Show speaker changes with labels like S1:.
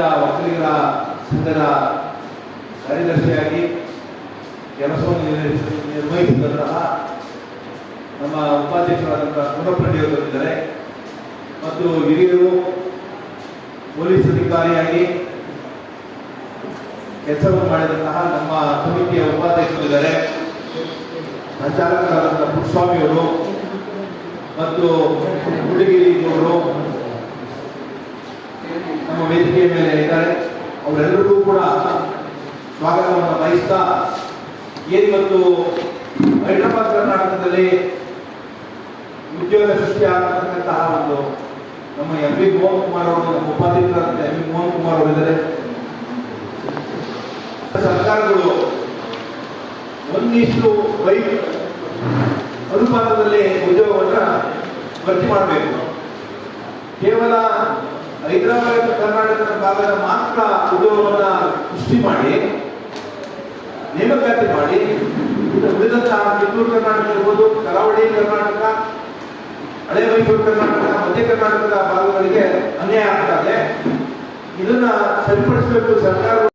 S1: ರಾಜ್ಯ ಒಕ್ಕಲಿಗರ ಸಂಘದ ಕಾರ್ಯದರ್ಶಿಯಾಗಿ ಕೆಲಸವನ್ನು ನಿರ್ವಹಿಸಿದಂತಹ ನಮ್ಮ ಉಪಾಧ್ಯಕ್ಷರಾದಂತಹ ಕುಂಡಪಳ್ಳಿಯವರಿದ್ದಾರೆ ಮತ್ತು ಹಿರಿಯರು ಪೊಲೀಸ್ ಅಧಿಕಾರಿಯಾಗಿ ಕೆಲಸವನ್ನು ಮಾಡಿದಂತಹ ನಮ್ಮ ಸಮಿತಿಯ ಉಪಾಧ್ಯಕ್ಷರಿದ್ದಾರೆ, ಸಂಚಾಲಕರಾದಂತಹ ಪುಟ್ಟಸ್ವಾಮಿಯವರು ಮತ್ತು ಹುಡುಗಿರಿಯವರು ನಮ್ಮ ವೇದಿಕೆಯ ಮೇಲೆ ಇದ್ದಾರೆ. ಅವರೆಲ್ಲರಿಗೂ ಕೂಡ ಸ್ವಾಗತವನ್ನು ಬಯಸ್ತಾ ಇವತ್ತು ಹೈದರಾಬಾದ್ ಕರ್ನಾಟಕದಲ್ಲಿ ಉದ್ಯೋಗ ಸೃಷ್ಟಿಯಾಗತಕ್ಕಂತಹ ಒಂದು ನಮ್ಮ ಎಂ ವಿ ಮೋಹನ್ ಕುಮಾರ್ ಅವರು, ನಮ್ಮ ಉಪಾಧ್ಯಕ್ಷರಾದಂತಹ ಎಂ ವಿ ಮೋಹನ್ ಕುಮಾರ್ ಅವರಿದ್ದಾರೆ. ಸರ್ಕಾರಗಳು 1:5 ಅನುಪಾತದಲ್ಲಿ ಉದ್ಯೋಗವನ್ನು ಭರ್ತಿ ಮಾಡಬೇಕು. ಕೇವಲ ಹೈದರಾಬಾದ್ ಕರ್ನಾಟಕದ ಭಾಗದ ಮಾತ್ರ ಉದ್ಯೋಗವನ್ನ ಸೃಷ್ಟಿ ಮಾಡಿ ನೇಮಕಾತಿ ಮಾಡಿ ಉಳಿದಂತಹ ಕಿತ್ತೂರು ಕರ್ನಾಟಕ ಇರ್ಬೋದು, ಕರಾವಳಿ ಕರ್ನಾಟಕ, ಹಳೆ ಮೈಸೂರು ಕರ್ನಾಟಕ, ಮಧ್ಯ ಕರ್ನಾಟಕದ ಭಾಗಗಳಿಗೆ ಅನ್ಯಾಯ ಆಗ್ತದೆ. ಇದನ್ನ ಸರಿಪಡಿಸಬೇಕು ಸರ್ಕಾರ.